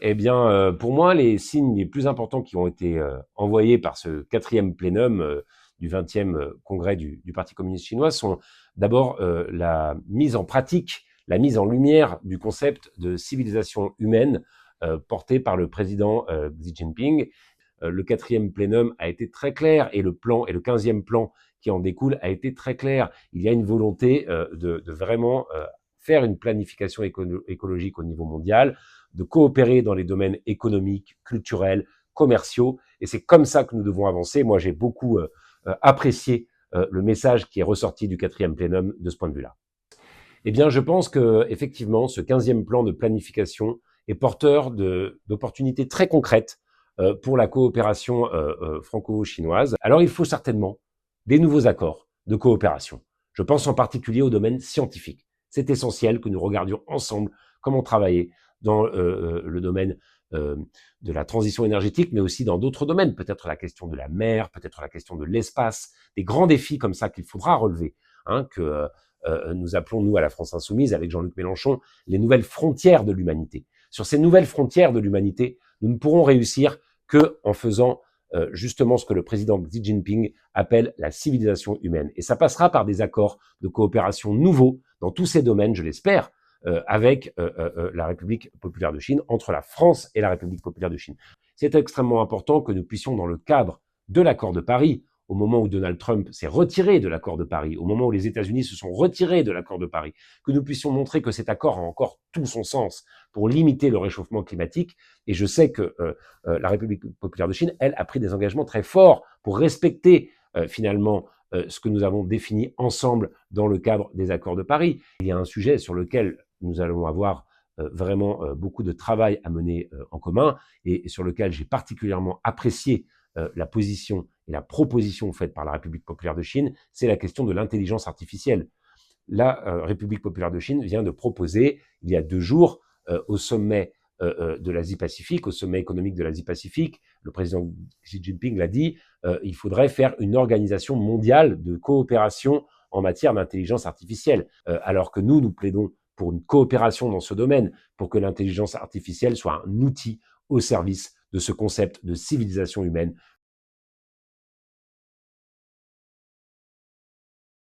Eh bien, pour moi, les signes les plus importants qui ont été envoyés par ce 4e plénum du 20e congrès du Parti communiste chinois sont d'abord la mise en pratique, la mise en lumière du concept de civilisation humaine porté par le président Xi Jinping. Le 4e plénum a été très clair et le plan et le 15e plan qui en découle a été très clair. Il y a une volonté de vraiment faire une planification écologique au niveau mondial, de coopérer dans les domaines économiques, culturels, commerciaux. Et c'est comme ça que nous devons avancer. Moi, j'ai beaucoup apprécié le message qui est ressorti du 4e plénum de ce point de vue-là. Eh bien, je pense que effectivement, ce 15e plan de planification est porteur d'opportunités très concrètes pour la coopération franco-chinoise. Alors, il faut certainement des nouveaux accords de coopération. Je pense en particulier au domaine scientifique. C'est essentiel que nous regardions ensemble comment travailler dans le domaine de la transition énergétique, mais aussi dans d'autres domaines, peut-être la question de la mer, peut-être la question de l'espace, des grands défis comme ça qu'il faudra relever, que nous appelons, nous, à la France Insoumise, avec Jean-Luc Mélenchon, les nouvelles frontières de l'humanité. Sur ces nouvelles frontières de l'humanité, nous ne pourrons réussir que en faisant justement ce que le président Xi Jinping appelle la civilisation humaine. Et ça passera par des accords de coopération nouveaux dans tous ces domaines, je l'espère, avec la République populaire de Chine, entre la France et la République populaire de Chine. C'est extrêmement important que nous puissions, dans le cadre de l'accord de Paris, au moment où Donald Trump s'est retiré de l'accord de Paris, au moment où les États-Unis se sont retirés de l'accord de Paris, que nous puissions montrer que cet accord a encore tout son sens pour limiter le réchauffement climatique. Et je sais que la République populaire de Chine, elle, a pris des engagements très forts pour respecter finalement ce que nous avons défini ensemble dans le cadre des accords de Paris. Il y a un sujet sur lequel nous allons avoir vraiment beaucoup de travail à mener en commun et sur lequel j'ai particulièrement apprécié la position et la proposition faite par la République populaire de Chine, c'est la question de l'intelligence artificielle. La République populaire de Chine vient de proposer, il y a 2 jours, au sommet de l'Asie-Pacifique, au sommet économique de l'Asie-Pacifique, le président Xi Jinping l'a dit, il faudrait faire une organisation mondiale de coopération en matière d'intelligence artificielle, alors que nous plaidons pour une coopération dans ce domaine, pour que l'intelligence artificielle soit un outil au service de ce concept de civilisation humaine